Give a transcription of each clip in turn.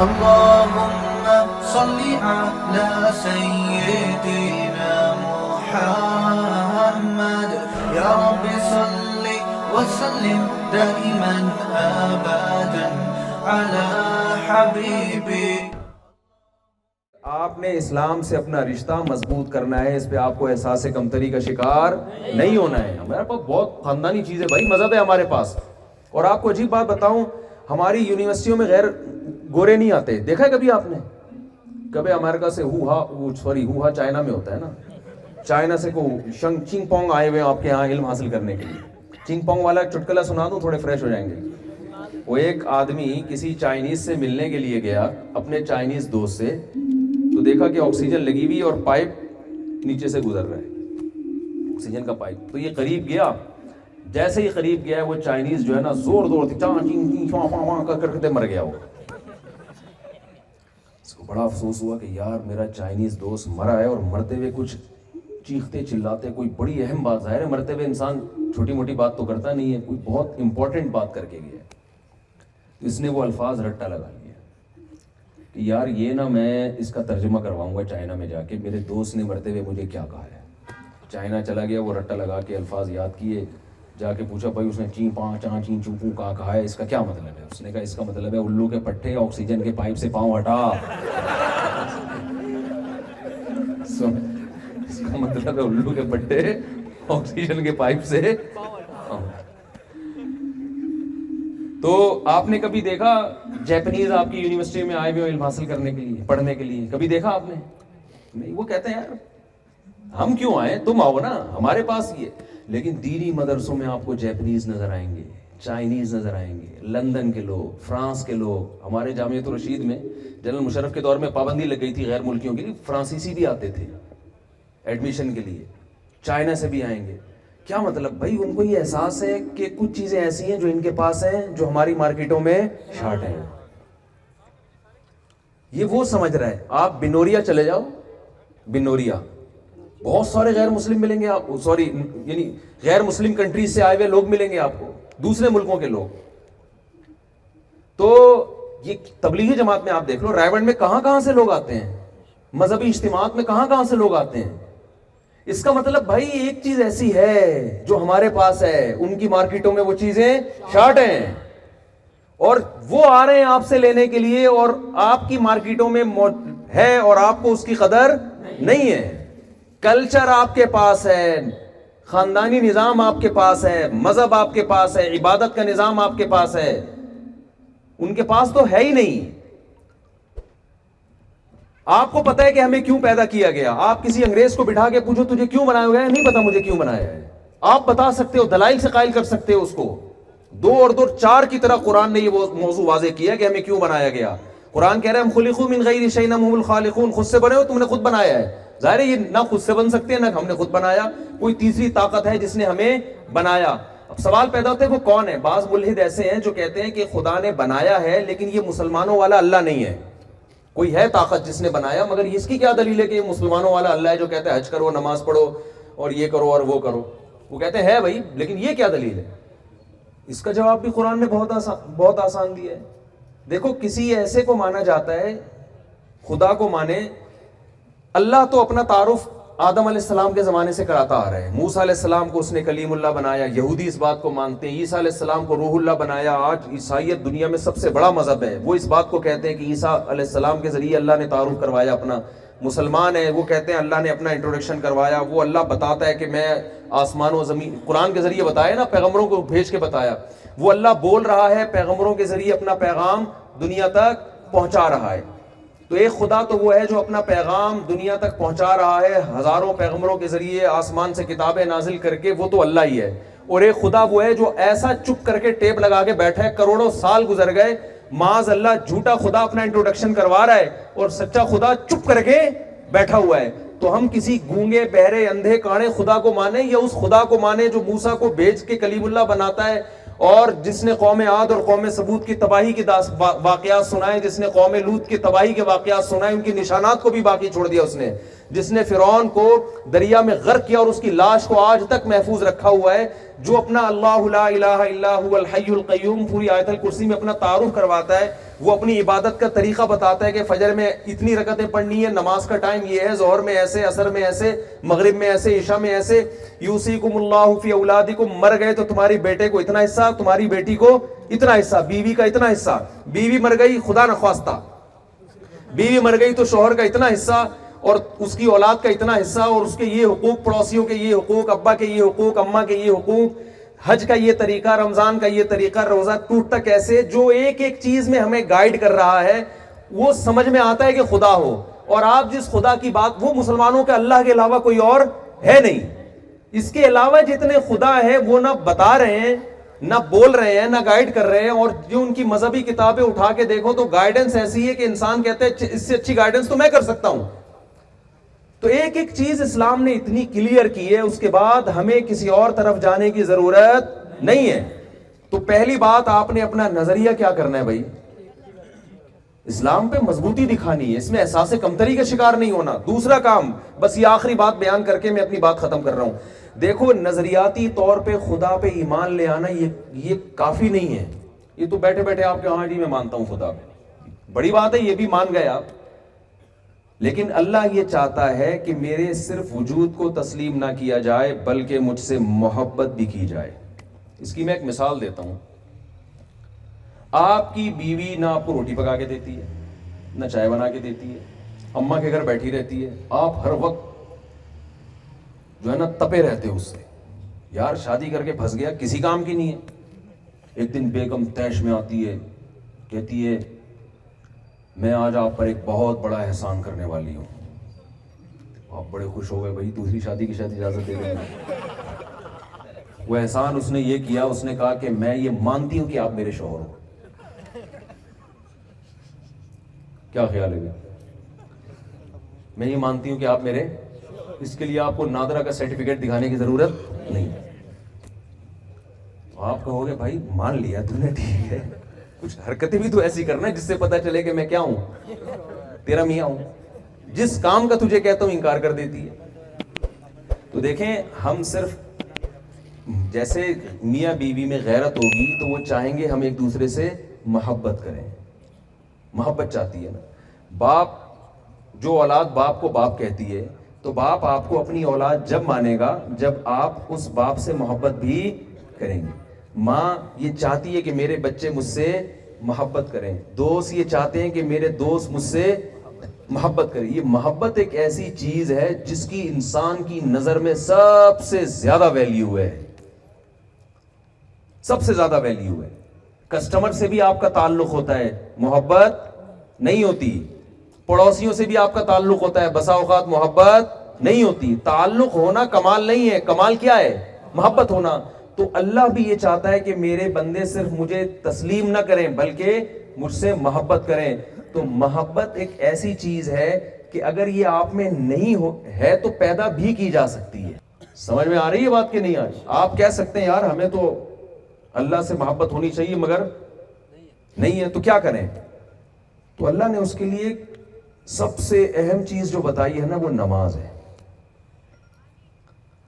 اللهم صل على سيدنا محمد يا رب صل وسلم دائما ابدا على حبيبي. آپ نے اسلام سے اپنا رشتہ مضبوط کرنا ہے, اس پہ آپ کو احساس کمتری کا شکار نہیں ہونا ہے. ہمارے پاس بہت خاندانی چیزیں بھائی, مذہب ہے ہمارے پاس. اور آپ کو عجیب بات بتاؤں, ہماری یونیورسٹیوں میں غیر گورے نہیں آتے. دیکھا ہے کبھی آپ نے؟ کبھی امریکہ سے ہوا چائنا میں ہوتا ہے نا, چائنا سے چنگ پونگ آئے ہوئے آپ کے یہاں علم حاصل کرنے کے لیے. چنگ پونگ والا چٹکلا سنا دوں, تھوڑے فریش ہو جائیں گے. وہ ایک آدمی کسی چائنیز سے ملنے کے لیے گیا اپنے چائنیز دوست سے, تو دیکھا کہ آکسیجن لگی ہوئی اور پائپ نیچے سے گزر رہا ہے, آکسیجن کا پائپ. تو یہ قریب گیا, جیسے ہی قریب گیا وہ چائنیز جو ہے نا زور کرتے مر گیا. وہ اس کو بڑا افسوس ہوا کہ یار میرا چائنیز دوست مرا ہے, اور مرتے ہوئے کچھ چیختے چلاتے, کوئی بڑی اہم بات. ظاہر ہے مرتے ہوئے انسان چھوٹی موٹی بات تو کرتا نہیں ہے, کوئی بہت امپورٹنٹ بات کر کے گیا. اس نے وہ الفاظ رٹا لگا لیا کہ یار یہ نا میں اس کا ترجمہ کرواؤں گا چائنا میں جا کے, میرے دوست نے مرتے ہوئے مجھے کیا کہا ہے. چائنا چلا گیا, وہ رٹا لگا کے الفاظ یاد کیے, جا کے پوچھا بھائی اس نے چین پاں چاں چین چوپوں کہا ہے, اس کا کیا مطلب ہے؟ اس نے کہا اس کا مطلب ہے الو کے پٹھے آکسیجن کے پائپ سے پاؤں ہٹا. اس کا مطلب ہے الو کے پٹھے آکسیجن کے پائپ سے. تو آپ نے کبھی دیکھا جیپنیز آپ کی یونیورسٹی میں آئے ہوئے علم حاصل کرنے کے لیے, پڑھنے کے لیے؟ کبھی دیکھا آپ نے؟ نہیں. وہ کہتے ہیں یار ہم کیوں آئے, تم آؤ نا ہمارے پاس. یہ لیکن دینی مدرسوں میں آپ کو جیپنیز نظر آئیں گے, چائنیز نظر آئیں گے, لندن کے لوگ, فرانس کے لوگ. ہمارے جامعۃ الرشید میں جنرل مشرف کے دور میں پابندی لگ گئی تھی غیر ملکیوں کے لیے, فرانسیسی بھی آتے تھے ایڈمیشن کے لیے, چائنا سے بھی آئیں گے. کیا مطلب بھائی؟ ان کو یہ احساس ہے کہ کچھ چیزیں ایسی ہیں جو ان کے پاس ہیں جو ہماری مارکیٹوں میں شارٹ ہیں. یہ وہ سمجھ رہا ہے. آپ بنوریا چلے جاؤ, بنوریا بہت سارے غیر مسلم ملیں گے آپ, یعنی غیر مسلم کنٹریز سے آئے ہوئے لوگ ملیں گے آپ کو, دوسرے ملکوں کے لوگ. تو یہ تبلیغی جماعت میں آپ دیکھ لو, رائے گنج میں کہاں کہاں سے لوگ آتے ہیں, مذہبی اجتماعات میں کہاں کہاں سے لوگ آتے ہیں. اس کا مطلب بھائی ایک چیز ایسی ہے جو ہمارے پاس ہے, ان کی مارکیٹوں میں وہ چیزیں شارٹ ہیں, اور وہ آ رہے ہیں آپ سے لینے کے لیے, اور آپ کی مارکیٹوں میں ہے اور آپ کو اس کی قدر نہیں ہے. کلچر آپ کے پاس ہے, خاندانی نظام آپ کے پاس ہے, مذہب آپ کے پاس ہے, عبادت کا نظام آپ کے پاس ہے, ان کے پاس تو ہے ہی نہیں. آپ کو پتا ہے کہ ہمیں کیوں پیدا کیا گیا. آپ کسی انگریز کو بٹھا کے پوچھو تجھے کیوں بنایا گیا ہے, نہیں پتا مجھے کیوں بنایا ہے. آپ بتا سکتے ہو, دلائل سے قائل کر سکتے ہو اس کو. 2 اور 2 4 کی طرح قرآن نے یہ موضوع واضح کیا کہ ہمیں کیوں بنایا گیا. قرآن کہہ رہا ہے ہم خلقوا من غیر شیء ہم الخالقون, خود سے بنے ہو, تم نے خود بنایا ہے. ظاہر ہے یہ نہ خود سے بن سکتے ہیں نہ ہم نے خود بنایا, کوئی تیسری طاقت ہے جس نے ہمیں بنایا. اب سوال پیدا ہوتا ہے وہ کون ہے. بعض ملحد ایسے ہیں جو کہتے ہیں کہ خدا نے بنایا ہے لیکن یہ مسلمانوں والا اللہ نہیں ہے. کوئی ہے طاقت جس نے بنایا, مگر اس کی کیا دلیل ہے کہ یہ مسلمانوں والا اللہ ہے جو کہتا ہے حج کرو, نماز پڑھو اور یہ کرو اور وہ کرو. وہ کہتے ہیں بھائی, لیکن یہ کیا دلیل ہے؟ اس کا جواب بھی قرآن نے بہت آسان دیا ہے. دیکھو کسی ایسے کو مانا جاتا ہے, خدا کو مانے. اللہ تو اپنا تعارف آدم علیہ السلام کے زمانے سے کراتا آ رہا ہے. موسیٰ علیہ السلام کو اس نے کلیم اللہ بنایا, یہودی اس بات کو مانتے ہیں. عیسیٰ علیہ السلام کو روح اللہ بنایا. آج عیسائیت دنیا میں سب سے بڑا مذہب ہے, وہ اس بات کو کہتے ہیں کہ عیسیٰ علیہ السلام کے ذریعے اللہ نے تعارف کروایا اپنا. مسلمان ہیں وہ کہتے ہیں اللہ نے اپنا انٹروڈکشن کروایا. وہ اللہ بتاتا ہے کہ میں آسمان و زمین, قرآن کے ذریعے بتایا نا, پیغمبروں کو بھیج کے بتایا. وہ اللہ بول رہا ہے پیغمبروں کے ذریعے اپنا پیغام دنیا تک پہنچا رہا ہے. تو ایک خدا تو وہ ہے جو اپنا پیغام دنیا تک پہنچا رہا ہے ہزاروں پیغمبروں کے ذریعے آسمان سے کتابیں نازل کر کے, وہ تو اللہ ہی ہے. اور ایک خدا وہ ہے جو ایسا چپ کر کے ٹیپ لگا کے بیٹھا ہے, کروڑوں سال گزر گئے, معاذ اللہ جھوٹا خدا اپنا انٹروڈکشن کروا رہا ہے اور سچا خدا چپ کر کے بیٹھا ہوا ہے. تو ہم کسی گونگے بہرے اندھے کاڑے خدا کو مانیں یا اس خدا کو مانیں جو موسیٰ کو بھیج کے کلیم اللہ بناتا ہے, اور جس نے قوم عاد اور قوم ثمود کی تباہی کے واقعات سنائے, جس نے قوم لوط کی تباہی کے واقعات سنائے, ان کی نشانات کو بھی باقی چھوڑ دیا اس نے, جس نے فرعون کو دریا میں غرق کیا اور اس کی لاش کو آج تک محفوظ رکھا ہوا ہے, جو اپنا اللہ لا الہ الا هو الحی القیوم پوری آیت الکرسی میں اپنا تعارف کرواتا ہے. وہ اپنی عبادت کا طریقہ بتاتا ہے کہ فجر میں اتنی رکعتیں پڑھنی ہے, نماز کا ٹائم یہ ہے, ظہر میں ایسے, عصر میں ایسے, مغرب میں ایسے, عشاء میں ایسے. یوصیکم اللہ فی اولادکم, مر گئے تو تمہاری بیٹے کو اتنا حصہ, تمہاری بیٹی کو اتنا حصہ, بیوی کا اتنا حصہ, بیوی مر گئی خدا نخواستہ, بیوی مر گئی تو شوہر کا اتنا حصہ اور اس کی اولاد کا اتنا حصہ, اور اس کے یہ حقوق, پڑوسیوں کے یہ حقوق, ابا کے یہ حقوق, اماں کے یہ حقوق, حج کا یہ طریقہ, رمضان کا یہ طریقہ, روزہ ٹوٹتا کیسے, جو ایک ایک چیز میں ہمیں گائیڈ کر رہا ہے. وہ سمجھ میں آتا ہے کہ خدا ہو, اور آپ جس خدا کی بات, وہ مسلمانوں کے اللہ کے علاوہ کوئی اور ہے نہیں. اس کے علاوہ جتنے خدا ہے وہ نہ بتا رہے ہیں, نہ بول رہے ہیں, نہ گائیڈ کر رہے ہیں. اور جو ان کی مذہبی کتابیں اٹھا کے دیکھو تو گائیڈنس ایسی ہے کہ انسان کہتے ہیں اس سے اچھی گائیڈنس تو میں کر سکتا ہوں. تو ایک ایک چیز اسلام نے اتنی کلیئر کی ہے, اس کے بعد ہمیں کسی اور طرف جانے کی ضرورت نہیں ہے. تو پہلی بات, آپ نے اپنا نظریہ کیا کرنا ہے بھائی, اسلام پہ مضبوطی دکھانی ہے, اس میں احساس کمتری کا شکار نہیں ہونا. دوسرا کام, بس یہ آخری بات بیان کر کے میں اپنی بات ختم کر رہا ہوں. دیکھو, نظریاتی طور پہ خدا پہ ایمان لے آنا یہ کافی نہیں ہے. یہ تو بیٹھے بیٹھے آپ کے ہاں جی میں مانتا ہوں خدا پہ, بڑی بات ہے, یہ بھی مان گئے آپ, لیکن اللہ یہ چاہتا ہے کہ میرے صرف وجود کو تسلیم نہ کیا جائے بلکہ مجھ سے محبت بھی کی جائے. اس کی میں ایک مثال دیتا ہوں. آپ کی بیوی نہ آپ کو روٹی پکا کے دیتی ہے, نہ چائے بنا کے دیتی ہے, اماں کے گھر بیٹھی رہتی ہے, آپ ہر وقت جو ہے نا تپے رہتے اس سے, یار شادی کر کے پھنس گیا, کسی کام کی نہیں ہے. ایک دن بیگم تیش میں آتی ہے, کہتی ہے میں آج آپ پر ایک بہت بڑا احسان کرنے والی ہوں. آپ بڑے خوش ہو گئے, بھائی دوسری شادی کی شاید اجازت دے دیں. وہ احسان اس نے یہ کیا, اس نے کہا کہ میں یہ مانتی ہوں کہ آپ میرے شوہر ہو. کیا خیال ہے, میں یہ مانتی ہوں کہ آپ میرے, اس کے لیے آپ کو نادرا کا سرٹیفکیٹ دکھانے کی ضرورت نہیں. آپ کہو گے بھائی مان لیا تم نے, ٹھیک ہے, کچھ حرکتیں بھی تو ایسی کرنا ہے جس سے پتا چلے کہ میں کیا ہوں, تیرا میاں ہوں. جس کام کا تجھے کہتا ہوں انکار کر دیتی ہے. تو دیکھیں, ہم صرف جیسے میاں بیوی میں غیرت ہوگی تو وہ چاہیں گے ہم ایک دوسرے سے محبت کریں, محبت چاہتی ہے نا. باپ, جو اولاد باپ کو باپ کہتی ہے, تو باپ آپ کو اپنی اولاد جب مانے گا جب آپ اس باپ سے محبت بھی کریں گے. ماں یہ چاہتی ہے کہ میرے بچے مجھ سے محبت کریں, دوست یہ چاہتے ہیں کہ میرے دوست مجھ سے محبت کریں. یہ محبت ایک ایسی چیز ہے جس کی انسان کی نظر میں سب سے زیادہ ویلیو ہے, سب سے زیادہ ویلیو ہے. کسٹمر سے بھی آپ کا تعلق ہوتا ہے, محبت نہیں ہوتی. پڑوسیوں سے بھی آپ کا تعلق ہوتا ہے, بسا اوقات محبت نہیں ہوتی. تعلق ہونا کمال نہیں ہے, کمال کیا ہے, محبت ہونا. تو اللہ بھی یہ چاہتا ہے کہ میرے بندے صرف مجھے تسلیم نہ کریں بلکہ مجھ سے محبت کریں. تو محبت ایک ایسی چیز ہے کہ اگر یہ آپ میں نہیں ہے تو پیدا بھی کی جا سکتی ہے. سمجھ میں آ رہی ہے بات کہ نہیں آ رہی؟ آپ کہہ سکتے ہیں یار ہمیں تو اللہ سے محبت ہونی چاہیے مگر نہیں ہے, تو کیا کریں؟ تو اللہ نے اس کے لیے سب سے اہم چیز جو بتائی ہے نا وہ نماز ہے.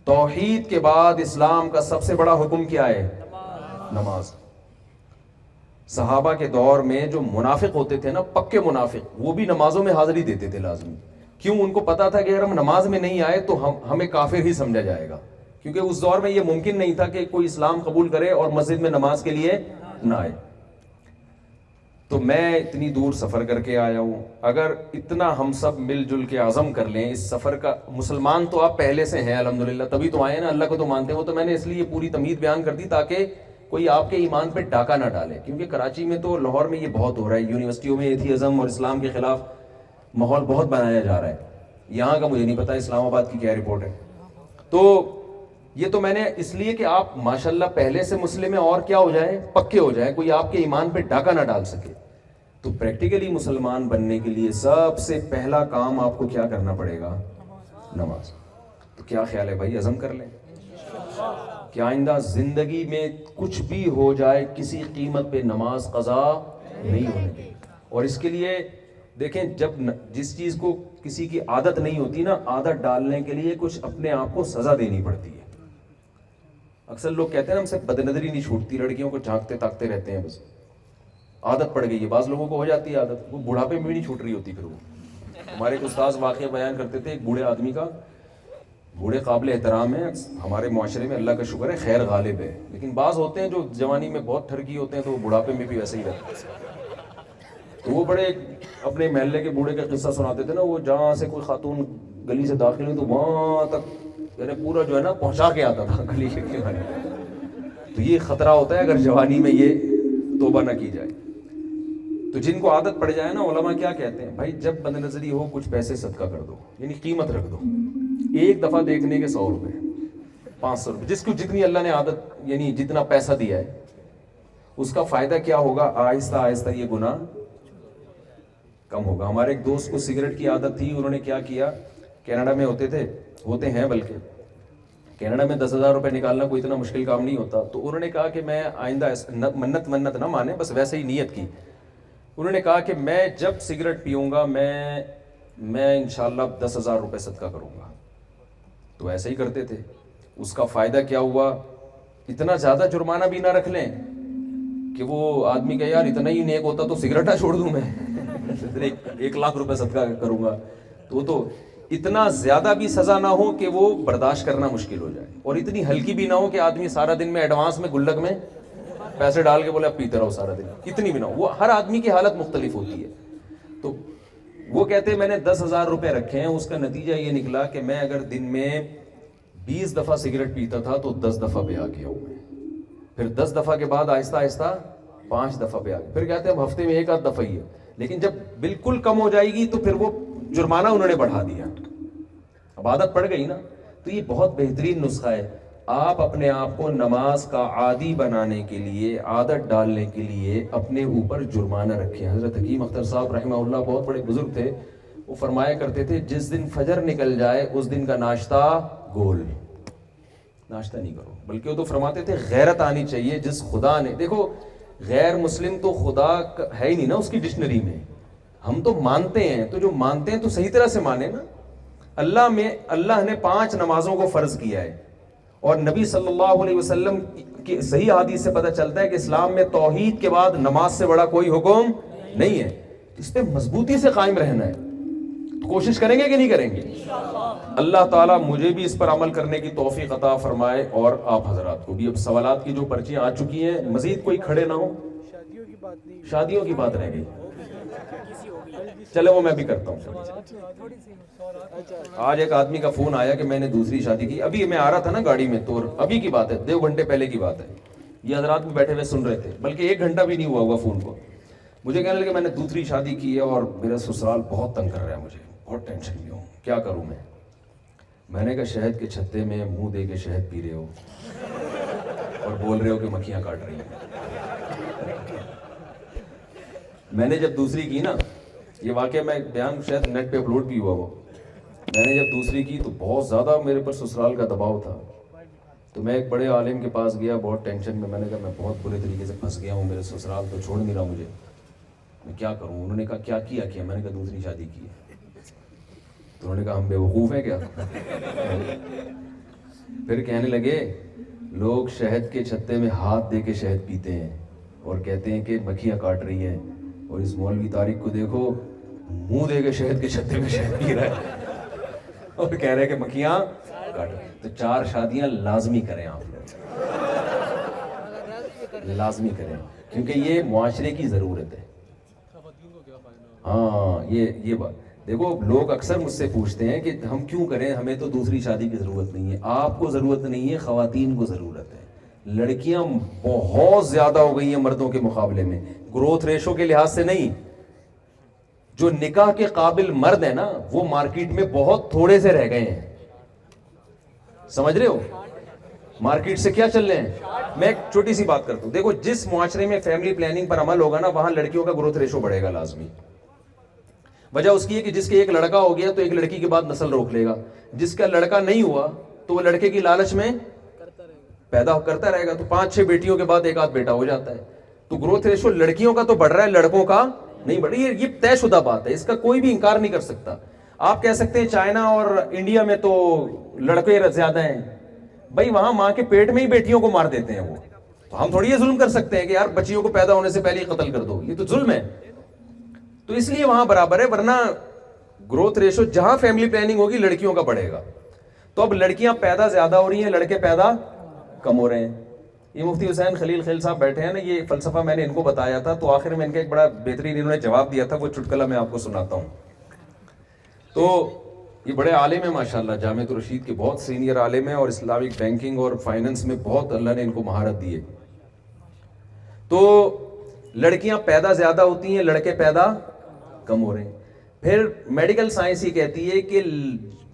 توحید کے بعد اسلام کا سب سے بڑا حکم کیا ہے؟ نماز. صحابہ کے دور میں جو منافق ہوتے تھے نا, پکے منافق, وہ بھی نمازوں میں حاضری دیتے تھے لازمی. کیوں؟ ان کو پتا تھا کہ اگر ہم نماز میں نہیں آئے تو ہمیں کافر ہی سمجھا جائے گا, کیونکہ اس دور میں یہ ممکن نہیں تھا کہ کوئی اسلام قبول کرے اور مسجد میں نماز کے لیے نہ آئے. تو میں اتنی دور سفر کر کے آیا ہوں, اگر اتنا ہم سب مل جل کے عزم کر لیں اس سفر کا, مسلمان تو آپ پہلے سے ہیں الحمدللہ, تبھی تو آئے نا, اللہ کو تو مانتے ہیں. وہ تو میں نے اس لیے پوری تمہید بیان کر دی تاکہ کوئی آپ کے ایمان پہ ڈاکہ نہ ڈالے, کیونکہ کراچی میں تو, لاہور میں یہ بہت ہو رہا ہے, یونیورسٹیوں میں ایتھیزم اور اسلام کے خلاف ماحول بہت بنایا جا رہا ہے. یہاں کا مجھے نہیں پتا اسلام آباد کی کیا رپورٹ ہے. تو یہ تو میں نے اس لیے کہ آپ ماشاءاللہ پہلے سے مسلم ہیں اور کیا ہو جائیں, پکے ہو جائیں, کوئی آپ کے ایمان پہ ڈاکہ نہ ڈال سکے. تو پریکٹیکلی مسلمان بننے کے لیے سب سے پہلا کام آپ کو کیا کرنا پڑے گا؟ نماز. تو کیا خیال ہے بھائی, عزم کر لیں کہ آئندہ زندگی میں کچھ بھی ہو جائے کسی قیمت پہ نماز قضا نہیں ہونے دیں. اور اس کے لیے دیکھیں, جب جس چیز کو کسی کی عادت نہیں ہوتی نا, عادت ڈالنے کے لیے کچھ اپنے آپ کو سزا دینی پڑتی ہے. اکثر لوگ کہتے ہیں نا ہم سے بد نظری نہیں چھوٹتی, لڑکیوں کو جھانکتے تاکتے رہتے ہیں بس. عادت پڑ گئی ہے. بعض لوگوں کو ہو جاتی ہے عادت, وہ بڑھاپے میں بھی نہیں چھوٹ رہی ہوتی. پھر وہ ہمارے ایک استاذ واقعہ بیان کرتے تھے, ایک بوڑھے آدمی کا, بوڑھے قابل احترام ہے ہمارے معاشرے میں, اللہ کا شکر ہے خیر غالب ہے, لیکن بعض ہوتے ہیں جو جوانی میں بہت ٹھرکی ہوتے ہیں تو وہ بڑھاپے میں بھی ویسے ہی رہتے ہیں. تو وہ بڑے اپنے محلے کے بوڑھے کا قصہ سناتے تھے نا, وہ جہاں سے کوئی خاتون گلی سے داخل ہوئی تو وہاں تک یعنی پورا جو ہے نا پہنچا کے آتا تھا گلی کے کنارے. تو یہ خطرہ ہوتا ہے اگر جوانی میں یہ توبہ نہ کی جائے. تو جن کو عادت پڑ جائے نا, علماء کیا کہتے ہیں, بھائی جب بد نظری ہو کچھ پیسے صدقہ کر دو, یعنی قیمت رکھ دو. ایک دفعہ دیکھنے کے 100 روپے 500 روپے, جس کو جتنی اللہ نے عادت یعنی جتنا پیسہ دیا ہے اس کا فائدہ کیا ہوگا, آہستہ آہستہ یہ گناہ کم ہوگا. ہمارے ایک دوست کو سگریٹ کی عادت تھی, انہوں نے کیا کیا, کینیڈا میں ہوتے ہیں بلکہ کینیڈا میں 10,000 روپے نکالنا کوئی اتنا مشکل کام نہیں ہوتا. تو انہوں نے کہا کہ میں آئندہ منت نہ مانے, بس ویسے ہی نیت کی. انہوں نے کہا کہ میں جب سگریٹ پیوں گا میں انشاءاللہ 10,000 روپے صدقہ کروں گا. تو ایسے ہی کرتے تھے. اس کا فائدہ کیا ہوا, اتنا زیادہ جرمانہ بھی نہ رکھ لیں کہ وہ آدمی کہ یار اتنا ہی نیک ہوتا تو سگریٹ نہ چھوڑ دوں میں, 1,00,000 روپے صدقہ کروں گا. تو اتنا زیادہ بھی سزا نہ ہو کہ وہ برداشت کرنا مشکل ہو جائے, اور اتنی ہلکی بھی نہ ہو کہ آدمی سارا دن میں ایڈوانس میں گلک میں پیسے ڈال کے بولے اب پیتے رہو سارا دن, اتنی بھی نہ ہو. وہ ہر آدمی کی حالت مختلف ہوتی ہے. تو وہ کہتے ہیں میں نے 10,000 روپے رکھے ہیں, اس کا نتیجہ یہ نکلا کہ میں اگر دن میں 20 دفعہ سگریٹ پیتا تھا تو 10 دفعہ پہ آ گیا ہوں میں. پھر 10 دفعہ کے بعد آہستہ آہستہ 5 دفعہ پہ آ گیا. پھر کہتے ہیں اب ہفتے میں 1 آدھ دفعہ ہی ہے, لیکن جب بالکل کم ہو جائے گی تو پھر وہ جرمانہ انہوں نے بڑھا دیا. اب عادت پڑ گئی نا. تو یہ بہت بہترین نسخہ ہے. آپ اپنے آپ کو نماز کا عادی بنانے کے لیے, عادت ڈالنے کے لیے اپنے اوپر جرمانہ رکھیں. حضرت حکیم اختر صاحب رحمہ اللہ بہت بڑے بزرگ تھے, وہ فرمایا کرتے تھے جس دن فجر نکل جائے اس دن کا ناشتہ گول, ناشتہ نہیں کرو. بلکہ وہ تو فرماتے تھے غیرت آنی چاہیے جس خدا نے, دیکھو غیر مسلم تو خدا ہے ہی نہیں نا اس کی ڈکشنری میں. ہم تو مانتے ہیں, تو جو مانتے ہیں تو صحیح طرح سے مانیں نا. اللہ نے 5 نمازوں کو فرض کیا ہے, اور نبی صلی اللہ علیہ وسلم کی صحیح حدیث سے پتہ چلتا ہے کہ اسلام میں توحید کے بعد نماز سے بڑا کوئی حکم نہیں ہے. اس پہ مضبوطی سے قائم رہنا ہے. تو کوشش کریں گے کہ نہیں کریں گے؟ اللہ تعالیٰ مجھے بھی اس پر عمل کرنے کی توفیق عطا فرمائے, اور آپ حضرات کو بھی. اب سوالات کی جو پرچیاں آ چکی ہیں, مزید کوئی کھڑے نہ ہو. شادیوں کی بات رہ گئی, چلے وہ میں بھی کرتا ہوں. آج ایک آدمی کا فون آیا کہ میں نے دوسری شادی کی. ابھی میں آ رہا تھا نا گاڑی میں, تو ابھی کی بات ہے, 2 گھنٹے پہلے کی بات ہے. یہ حضرات بھی بیٹھے ہوئے سن رہے تھے, بلکہ 1 گھنٹہ بھی نہیں ہوا ہوگا فون کو. مجھے کہنے لگے میں نے دوسری شادی کی ہے اور میرا سسرال بہت تنگ کر رہا ہے, مجھے بہت ٹینشن میں ہوں, کیا کروں میں نے کہا شہد کے چھتے میں منہ دے کے شہد پی رہے ہو اور بول رہے ہو کہ مکھیاں کاٹ رہی ہیں. میں نے جب دوسری کی نا, یہ واقعہ میں بیان شاید نیٹ پہ اپلوڈ بھی ہوا وہ, میں نے جب دوسری کی تو بہت زیادہ میرے پر سسرال کا دباؤ تھا. تو میں ایک بڑے عالم کے پاس گیا بہت ٹینشن میں. میں نے کہا میں بہت برے طریقے سے پھنس گیا ہوں, میرے سسرال تو چھوڑ نہیں رہا مجھے, میں کیا کروں. انہوں نے کہا کیا کیا؟ میں نے کہا دوسری شادی کی ہے. تو انہوں نے کہا ہم بیوقوف ہیں کیا؟ پھر کہنے لگے لوگ شہد کے چھتے میں ہاتھ دے کے شہد پیتے ہیں اور کہتے ہیں کہ مکھیاں کاٹ رہی ہیں, اور اس مولوی طارق کو دیکھو منہ دے کے شہد کے چھتے میں شہد پی رہا ہے اور کہہ رہے ہیں کہ مکھیاں کاٹ رہی. تو 4 شادیاں لازمی کریں آپ لوگ, لازمی کریں, کیونکہ یہ معاشرے کی ضرورت ہے. ہاں یہ بات دیکھو, لوگ اکثر مجھ سے پوچھتے ہیں کہ ہم کیوں کریں, ہمیں تو دوسری شادی کی ضرورت نہیں ہے. آپ کو ضرورت نہیں ہے, خواتین کو ضرورت ہے. لڑکیاں بہت زیادہ ہو گئی ہیں مردوں کے مقابلے میں, گروتھ ریشو کے لحاظ سے نہیں. جو نکاح کے قابل مرد ہیں نا وہ مارکیٹ میں بہت تھوڑے سے رہ گئے ہیں. سمجھ رہے ہو مارکیٹ سے کیا چل رہے ہیں؟ میں ایک چھوٹی سی بات کرتا ہوں. دیکھو جس معاشرے میں فیملی پلاننگ پر عمل ہوگا نا وہاں لڑکیوں کا گروتھ ریشو بڑھے گا لازمی. وجہ اس کی ہے کہ جس کے ایک لڑکا ہو گیا تو ایک لڑکی کے بعد نسل روک لے گا, جس کا لڑکا نہیں ہوا تو وہ لڑکے کی لالچ میں پیدا کرتا رہے گا, تو 5-6 بیٹیوں کے بعد 1 آدھ بیٹا ہو جاتا ہے. تو گروتھ ریشو لڑکیوں کا تو بڑھ رہا ہے, لڑکوں کا نہیں بڑھ رہی. یہ طے شدہ بات ہے, اس کا کوئی بھی انکار نہیں کر سکتا. آپ کہہ سکتے ہیں چائنا اور انڈیا میں تو لڑکے زیادہ ہیں, بھائی وہاں ماں کے پیٹ میں ہی بیٹیوں کو مار دیتے ہیں وہ. تو ہم تھوڑی یہ ظلم کر سکتے ہیں کہ یار بچیوں کو پیدا ہونے سے پہلے ہی قتل کر دو, یہ تو ظلم ہے. تو اس لیے وہاں برابر ہے, ورنہ گروتھ ریشو جہاں فیملی پلاننگ ہوگی لڑکیوں کا بڑھے گا. تو اب لڑکیاں پیدا زیادہ ہو رہی ہیں, لڑکے پیدا کم ہو رہے ہیں. یہ مفتی حسین خلیل خیل صاحب بیٹھے ہیں نا, یہ فلسفہ میں نے ان کو بتایا تھا, تو آخر میں ان کا ایک بڑا بہترین انہوں نے جواب دیا تھا, وہ چٹکلا میں آپ کو سناتا ہوں. تو یہ بڑے عالم ہیں ماشاءاللہ, جامعۃ الرشید کے بہت سینئر عالم ہیں, اور اسلامک بینکنگ اور فائننس میں بہت اللہ نے ان کو مہارت دی ہے. تو لڑکیاں پیدا زیادہ ہوتی ہیں, لڑکے پیدا کم ہو رہے ہیں. پھر میڈیکل سائنس ہی کہتی ہے کہ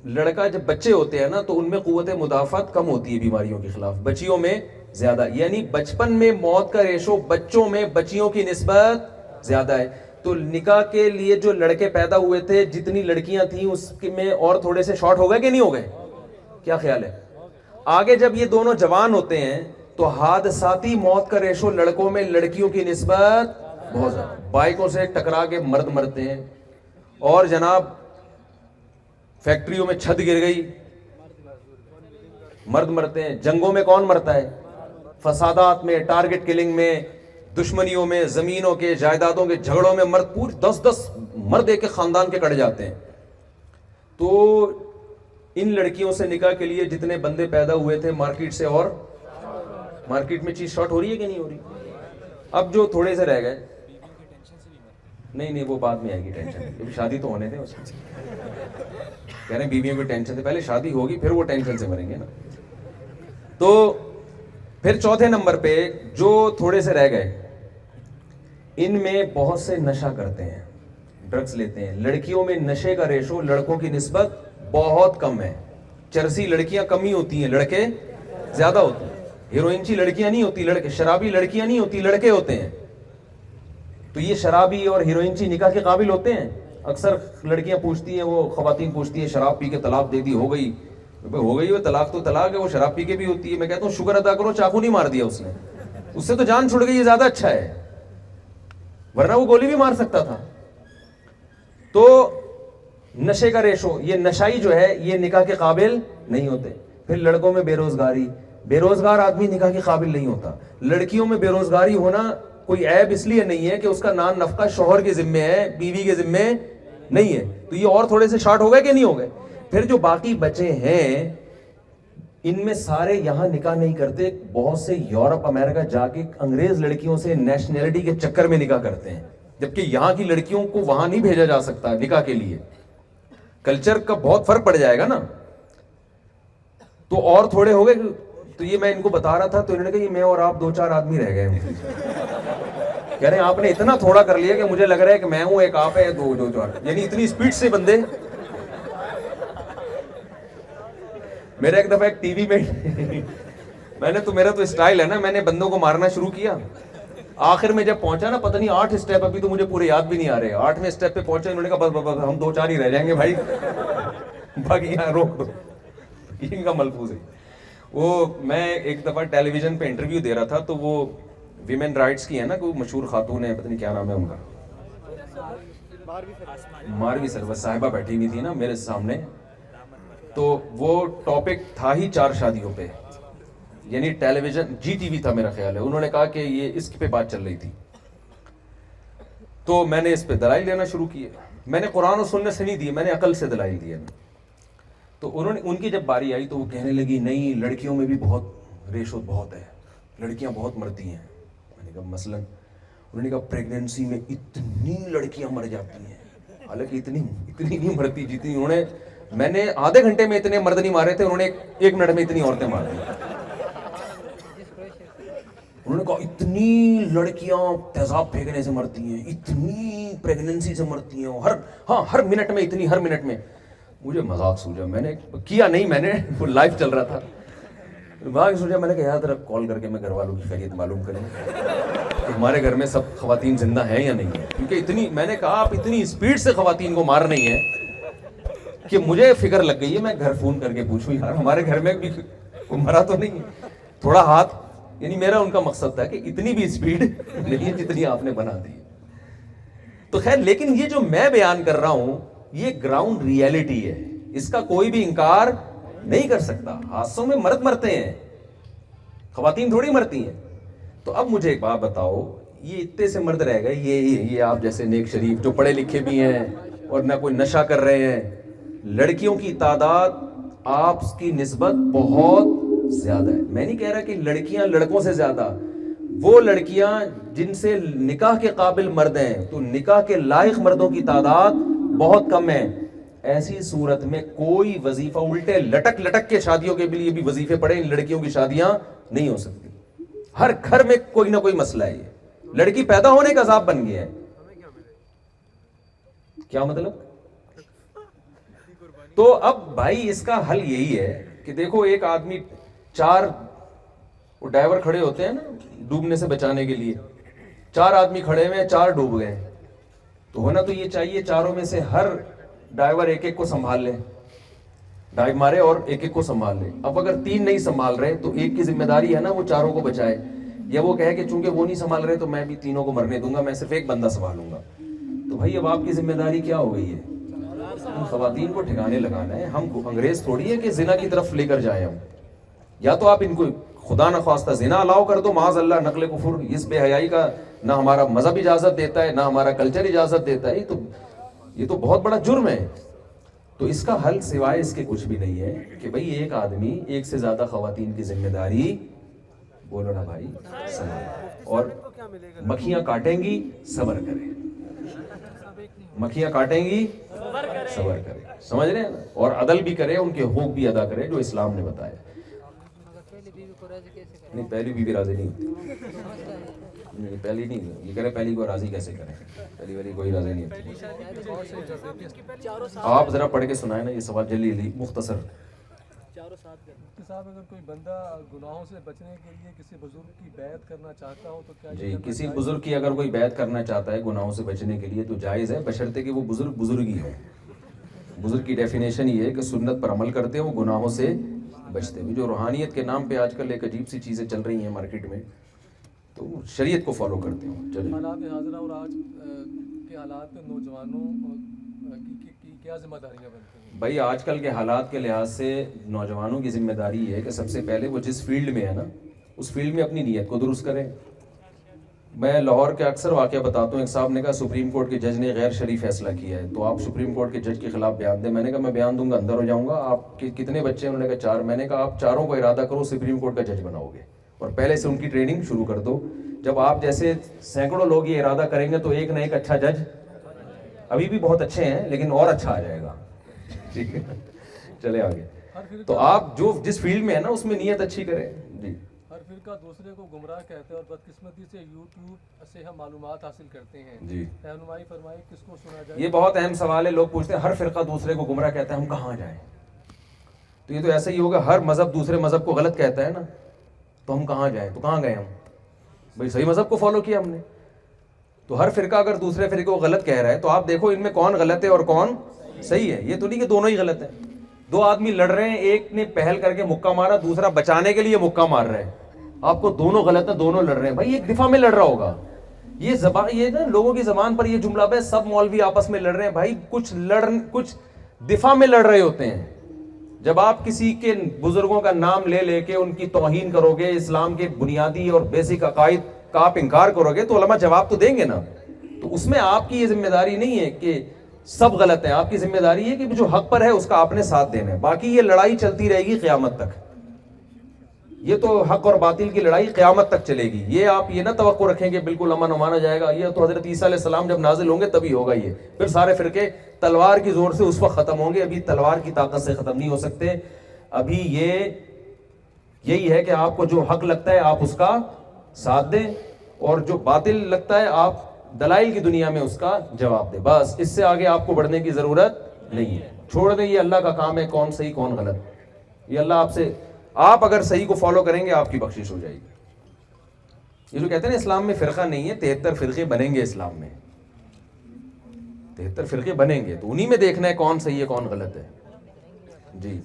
لڑکا جب بچے ہوتے ہیں نا تو ان میں قوت مدافعت کم ہوتی ہے بیماریوں کے خلاف, بچیوں میں زیادہ. یعنی بچپن میں موت کا ریشو بچوں میں بچیوں کی نسبت زیادہ ہے. تو نکاح کے لیے جو لڑکے پیدا ہوئے تھے, جتنی لڑکیاں تھیں اس میں اور تھوڑے سے شارٹ ہو گئے کہ نہیں ہو گئے؟ کیا خیال ہے؟ آگے جب یہ دونوں جوان ہوتے ہیں تو حادثاتی موت کا ریشو لڑکوں میں لڑکیوں کی نسبت بہت زیادہ. بائکوں سے ٹکرا کے مرد مرتے ہیں, اور جناب فیکٹریوں میں چھت گر گئی مرد مرتے ہیں. جنگوں میں کون مرتا ہے؟ فسادات میں, ٹارگٹ کلنگ میں, دشمنیوں میں, زمینوں کے جائیدادوں کے جھگڑوں میں مرد پورے 10 مرد ایک خاندان کے کٹ جاتے ہیں. تو ان لڑکیوں سے نکاح کے لیے جتنے بندے پیدا ہوئے تھے مارکیٹ سے, اور مارکیٹ میں چیز شارٹ ہو رہی ہے کہ نہیں ہو رہی؟ اب جو تھوڑے سے رہ گئے, نہیں وہ بعد میں آئے گی ٹینشن, شادی تو ہونے دیں اس میں. کہہ رہے ہیں بیویوں کی ٹینشن سے پہلے شادی ہوگی, پھر وہ ٹینشن سے مریں گے نا. تو پھر چوتھے نمبر پہ جو تھوڑے سے رہ گئے, ان میں بہت سے نشہ کرتے ہیں, ڈرگس لیتے ہیں. لڑکیوں میں نشے کا ریشو لڑکوں کی نسبت بہت کم ہے. چرسی لڑکیاں کم ہی ہوتی ہیں, لڑکے زیادہ ہوتے ہیں. ہیروئنچی لڑکیاں نہیں ہوتی, لڑکے. شرابی لڑکیاں نہیں ہوتی, لڑکے ہوتے ہیں. تو یہ شرابی اور ہیروئنچی نکاح کے قابل ہوتے ہیں؟ اکثر لڑکیاں پوچھتی ہیں, وہ خواتین پوچھتی ہیں شراب پی کے طلاق دے دی, ہو گئی وہ طلاق تو طلاق ہے, وہ شراب پی کے بھی ہوتی ہے. میں کہتا ہوں شکر ادا کرو چاقو نہیں مار دیا اس نے, اس سے تو جان چھوڑ گئی, یہ زیادہ اچھا ہے, ورنہ وہ گولی بھی مار سکتا تھا. تو نشے کا ریشو, یہ نشائی جو ہے یہ نکاح کے قابل نہیں ہوتے. پھر لڑکوں میں بے روزگاری, بے روزگار آدمی نکاح کے قابل نہیں ہوتا. لڑکیوں میں بے روزگاری ہونا کوئی عیب اس لیے نہیں ہے کہ اس کا نان نفقہ شوہر کے ذمے ہے, بیوی کے ذمے نہیں ہے. تو یہ اور تھوڑے سے شارٹ ہو گئے کہ نہیں ہو گئے؟ پھر جو باقی بچے ہیں ان میں سارے یہاں نکاح نہیں کرتے, بہت سے یورپ امریکہ جا کے انگریز لڑکیوں سے نیشنلٹی کے چکر میں نکاح کرتے ہیں, جبکہ یہاں کی لڑکیوں کو وہاں نہیں بھیجا جا سکتا نکاح کے لیے. کلچر کا بہت فرق پڑ جائے گا نا. تو اور تھوڑے ہو گئے. تو یہ میں ان کو بتا رہا تھا, تو انہوں نے کہا یہ میں اور آپ 2-4 آدمی رہ گئے ہیں. کہہ رہے ہیں آپ نے اتنا تھوڑا کر لیا کہ مجھے لگ رہا ہے کہ میں ہوں, ایک آپ ہے, 2-4, یعنی اتنی سپیڈ سے بندے. میرا ایک دفعہ ایک ٹی وی میں میں نے تو, میرا تو اسٹائل ہے نا, میں نے بندوں کو مارنا شروع کیا. آخر میں جب پہنچا نا, پتہ نہیں 8 اسٹیپ, ابھی تو مجھے پورے یاد بھی نہیں آ رہے, 8ویں اسٹیپ پہ پہنچا, انہوں نے کہا بس ہم 2-4 ہی رہ جائیں گے بھائی, باقی یہاں روک دو. ان کا ملفوظ ہے. وہ میں ایک دفعہ ٹیلی ویژن پہ انٹرویو دے رہا تھا, تو وہ ویمن رائٹس کی ہے نا, کوئی مشہور خاتون ہے, پتہ نہیں کیا نام ہے ان کا, ماروی سرور صاحبہ بیٹھی ہوئی تھی نا میرے سامنے. تو وہ ٹاپک تھا ہی 4 شادیوں پہ, یعنی ٹیلی ویژن جی ٹی وی تھا میرا خیال ہے. انہوں نے کہا کہ یہ اس پہ بات چل رہی تھی, تو میں نے اس پہ دلائل دینا شروع کیے. میں نے قرآن و سنت سے نہیں دی, میں نے عقل سے دلائل دیے. تو انہوں نے, ان کی جب باری آئی تو وہ کہنے لگی نہیں لڑکیوں میں بھی بہت ریشو بہت ہے, لڑکیاں بہت مرتی ہیں. میں نے کہا مثلاً, انہوں نے کہا پریگننسی میں اتنی لڑکیاں مر جاتی ہیں, حالانکہ اتنی نہیں مرتی جتنی انہوں نے, میں نے آدھے گھنٹے میں اتنے مرد نہیں مارے تھے, انہوں نے 1 منٹ میں اتنی عورتیں مار دی. انہوں نے کہا اتنی لڑکیاں تیزاب پھینکنے سے مرتی ہیں, اتنی پریگننسی سے مرتی ہیں, ہر منٹ میں اتنی, ہر منٹ میں. مجھے مذاق سوچا, میں نے کیا نہیں, میں نے وہ لائیو چل رہا تھا, مذاق سوچا. میں نے کہا یار کال کر کے میں گھر والوں کی خیریت معلوم کروں کہ ہمارے گھر میں سب خواتین زندہ ہیں یا نہیں ہیں, کیونکہ اتنی, میں نے کہا آپ اتنی اسپیڈ سے خواتین کو مار رہی ہیں کہ مجھے فکر لگ گئی ہے میں گھر فون کر کے پوچھوں یار ہمارے گھر میں بھی کوئی مرا تو نہیں ہے, تھوڑا ہاتھ. یعنی میرا ان کا مقصد تھا کہ اتنی بھی اسپیڈ نہیں ہے جتنی آپ نے بنا دی. تو خیر, لیکن یہ جو میں بیان کر رہا ہوں یہ گراؤنڈ ریئلٹی ہے, اس کا کوئی بھی انکار نہیں کر سکتا. حادثوں میں مرد مرتے ہیں, خواتین تھوڑی مرتی ہیں. تو اب مجھے ایک بات بتاؤ, یہ اتنے سے مرد رہ گئے, یہ آپ جیسے نیک شریف جو پڑھے لکھے بھی ہیں اور نہ کوئی نشہ کر رہے ہیں, لڑکیوں کی تعداد آپ کی نسبت بہت زیادہ ہے. میں نہیں کہہ رہا کہ لڑکیاں لڑکوں سے زیادہ, وہ لڑکیاں جن سے نکاح کے قابل مرد ہیں تو نکاح کے لائق مردوں کی تعداد بہت کم ہے. ایسی صورت میں کوئی وظیفہ, الٹے لٹک لٹک کے شادیوں کے لیے بھی وظیفے پڑے, ان لڑکیوں کی شادیاں نہیں ہو سکتی. ہر گھر میں کوئی نہ کوئی مسئلہ ہے, یہ لڑکی پیدا ہونے کا عذاب بن گیا ہے. کیا مطلب؟ تو اب بھائی اس کا حل یہی ہے کہ دیکھو, ایک آدمی 4 وہ ڈائیور کھڑے ہوتے ہیں نا ڈوبنے سے بچانے کے لیے, 4 آدمی کھڑے ہوئے ہیں, 4 ڈوب گئے, تو ہونا تو یہ چاہیے چاروں میں سے ہر ڈائیور ایک ایک کو سنبھال لے, ڈائیو مارے اور ایک ایک کو سنبھال لے. اب اگر 3 نہیں سنبھال رہے تو ایک کی ذمہ داری ہے نا وہ چاروں کو بچائے, یا وہ کہے کہ چونکہ وہ نہیں سنبھال رہے تو میں بھی تینوں کو مرنے دوں گا, میں صرف ایک بندہ سنبھالوں گا. تو بھائی اب آپ کی ذمہ داری کیا ہو گئی ہے؟ ہم خواتین کو ٹھکانے لگانا ہے. ہم انگریز تھوڑی ہے کہ زنا کی طرف لے کر جائیں ہم. یا تو آپ ان کو خدا نخواستہ زنا الاؤ کر دو, معاذ اللہ, نقل کفر, اس بے حیائی کا نہ ہمارا مذہب اجازت دیتا ہے نہ ہمارا کلچر اجازت دیتا ہے. یہ تو بہت بڑا جرم ہے. تو اس کا حل سوائے اس کے کچھ بھی نہیں ہے کہ بھئی ایک آدمی ایک سے زیادہ خواتین کی ذمہ داری, بولو نا بھائی, اور مکھیاں کاٹیں گی صبر کرے, مکھیاں کاٹیں گی صبر کرے, سمجھ رہے ہیں نا, اور عدل بھی کرے, ان کے حقوق بھی ادا کرے جو اسلام نے بتایا. نہیں پہلی بیوی راضی نہیں ہوتی, نہیں پہلی نہیں, یہ کہہ رہے پہلی کو راضی کیسے کریں, پہلی والی کوئی راضی نہیں ہوتی. آپ ذرا پڑھ کے سنائیں نا یہ سوال جلدی مختصر. صاحب اگر کوئی بندہ گناہوں سے بچنے کے لیے کسی بزرگ کی بیعت کرنا چاہتا ہو تو کیا جی, کسی بزرگ کی اگر کوئی بیعت کرنا چاہتا ہے گناہوں سے بچنے کے لیے تو جائز ہے, بشرطے کہ وہ بزرگ ہی ہو. بزرگ کی ڈیفینیشن یہ ہے کہ سنت پر عمل کرتے ہیں, وہ گناہوں سے بچتے ہیں. جو روحانیت کے نام پہ آج کل ایک عجیب سی چیزیں چل رہی ہیں مارکیٹ میں, تو شریعت کو فالو کرتے ہوں. چلیے, حالات حاضرہ اور آج کے حالات میں نوجوانوں کی کیا ذمہ داریاں بنتی ہیں؟ بھائی آج کل کے حالات کے لحاظ سے نوجوانوں کی ذمہ داری یہ ہے کہ سب سے پہلے وہ جس فیلڈ میں ہے نا اس فیلڈ میں اپنی نیت کو درست کریں. میں لاہور کے اکثر واقعہ بتاتا ہوں. ایک صاحب نے کہا سپریم کورٹ کے جج نے غیر شرعی فیصلہ کیا ہے, تو آپ سپریم کورٹ کے جج کے خلاف بیان دیں. میں نے کہا میں بیان دوں گا اندر ہو جاؤں گا. آپ کے کتنے بچے ہیں؟ انہوں نے کہا 4. میں نے کہا آپ چاروں کو ارادہ کرو سپریم کورٹ کا جج بناؤ گے, اور پہلے سے ان کی ٹریننگ شروع کر دو. جب آپ جیسے سینکڑوں لوگ یہ ارادہ کریں گے تو ایک نہ ایک اچھا جج, ابھی بھی بہت اچھے ہیں لیکن اور اچھا آ جائے گا. ٹھیک ہے, چلے آگے. تو آپ جو جس فیلڈ میں ہے نا اس میں نیت اچھی کریں. جی, ہر فرقہ دوسرے کو گمراہ کہتے ہیں اور بدقسمتی سے یوٹیوب سے ہم معلومات حاصل کرتے ہیں. جی, رہنمائی فرمائی کس کو سنا جائے؟ یہ بہت اہم سوال ہے. لوگ پوچھتے ہیں ہر فرقہ دوسرے کو گمراہ کہتا ہے, ہم کہاں جائیں؟ تو یہ تو ایسا ہی ہوگا, ہر مذہب دوسرے مذہب کو غلط کہتا ہے نا, تو ہم کہاں جائیں؟ تو کہاں گئے ہم؟ بھائی صحیح مذہب کو فالو کیا ہم نے. تو ہر فرقہ اگر دوسرے فرقے کو غلط کہہ رہا ہے تو آپ دیکھو ان میں کون غلط ہے اور کون صحیح ہے. یہ تو نہیں کہ دونوں ہی غلط ہیں. 2 آدمی لڑ رہے ہیں, ایک نے پہل کر کے مکہ مارا, دوسرا بچانے کے لیے مکہ مار رہے ہیں. آپ کو دونوں غلط ہیں, دونوں لڑ رہے ہیں. بھائی ایک دفاع میں لڑ رہا ہوگا. یہ زبان, یہ نا لوگوں کی زبان پر یہ جملہ ہے سب مولوی آپس میں لڑ رہے ہیں. بھائی کچھ دفاع میں لڑ رہے ہوتے ہیں. جب آپ کسی کے بزرگوں کا نام لے لے کے ان کی توہین کرو گے, اسلام کے بنیادی اور بیسک عقائد کا آپ انکار کرو گے, تو علماء جواب تو دیں گے نا. تو اس میں آپ کی یہ ذمہ داری نہیں ہے کہ سب غلط ہیں. آپ کی ذمہ داری ہے کہ جو حق پر ہے اس کا آپ نے ساتھ دینا ہے. باقی یہ لڑائی چلتی رہے گی قیامت تک. یہ تو حق اور باطل کی لڑائی قیامت تک چلے گی. یہ آپ یہ نہ توقع رکھیں کہ بالکل امن و مانا جائے گا. یہ تو حضرت عیسیٰ علیہ السلام جب نازل ہوں گے تبھی ہوگا. یہ پھر سارے فرقے تلوار کی زور سے اس وقت ختم ہوں گے. ابھی تلوار کی طاقت سے ختم نہیں ہو سکتے. ابھی یہی ہے کہ آپ کو جو حق لگتا ہے آپ اس کا ساتھ دیں, اور جو باطل لگتا ہے آپ دلائل کی دنیا میں اس کا جواب دیں. بس اس سے آگے آپ کو بڑھنے کی ضرورت نہیں ہے. چھوڑ دیں, یہ اللہ کا کام ہے کون صحیح کون غلط. یہ اللہ آپ اگر صحیح کو فالو کریں گے آپ کی بخشش ہو جائے گی. یہ جو کہتے ہیں نا اسلام میں فرقہ نہیں ہے, 73 فرقے بنیں گے اسلام میں. 73 فرقے بنیں گے, تو انہی میں دیکھنا ہے کون صحیح ہے کون غلط ہے. جی,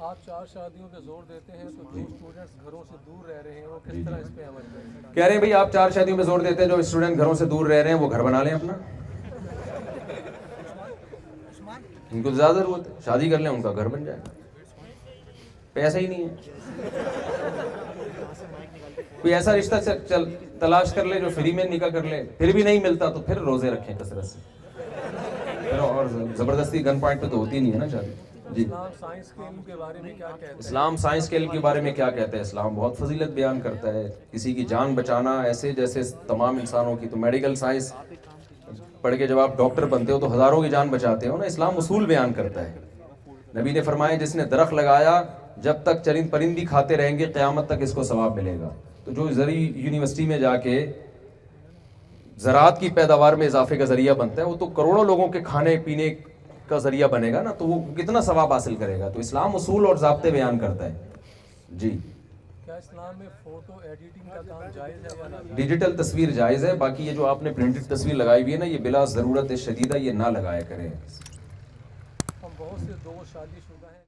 آپ 4 شادیوں پہ زور دیتے ہیں تو جو اسٹوڈنٹس گھروں سے دور رہ رہے ہیں وہ کس طرح اس پہ عمل کریں؟ کہہ رہے ہیں بھائی آپ 4 شادیوں پہ زور دیتے ہیں, جو اسٹوڈنٹ گھروں سے دور رہ رہے ہیں وہ گھر بنا لیں اپنا. ان کو زیادہ ضرورت ہے, شادی کر لیں ان کا گھر بن جائے گا. پیسہ ہی نہیں ہے. کوئی ایسا رشتہ چل تلاش کر لے جو فری میں نکاح کر لے, پھر بھی نہیں ملتا تو پھر روزے رکھیں کثرت سے, پھر اور زبردستی گن پوائنٹ پہ تو ہوتی نہیں ہے نا شادی. جی, اسلام سائنس کے علم کے بارے میں کیا کہتے ہیں؟ اسلام سائنس کے علم کے بارے میں کیا کہتا ہے؟ اسلام بہت فضیلت بیان کرتا ہے, کسی کی جان بچانا ایسے جیسے تمام انسانوں کی. تو میڈیکل سائنس پڑھ کے جب آپ ڈاکٹر بنتے ہو تو ہزاروں کی جان بچاتے ہو نا. اسلام اصول بیان کرتا ہے. نبی نے فرمایا جس نے درخت لگایا جب تک چرند پرندی کھاتے رہیں گے قیامت تک اس کو ثواب ملے گا. تو جو زرعی یونیورسٹی میں جا کے زراعت کی پیداوار میں اضافے کا ذریعہ بنتا ہے, وہ تو کروڑوں لوگوں کے کھانے پینے کا ذریعہ بنے گا نا, تو وہ کتنا ثواب حاصل کرے گا. تو اسلام اصول اور ضابطے بیان کرتا ہے. جی, کیا اسلام میں فوٹو ایڈیٹنگ کا کام جائز ہے یا نہ؟ ڈیجیٹل تصویر جائز ہے, باقی یہ جو آپ نے پرنٹڈ تصویر لگائی ہوئی ہے نا, یہ بلا ضرورت شدیدہ یہ نہ لگایا کریں. ہم بہت سے دو شادی شدہ ہیں.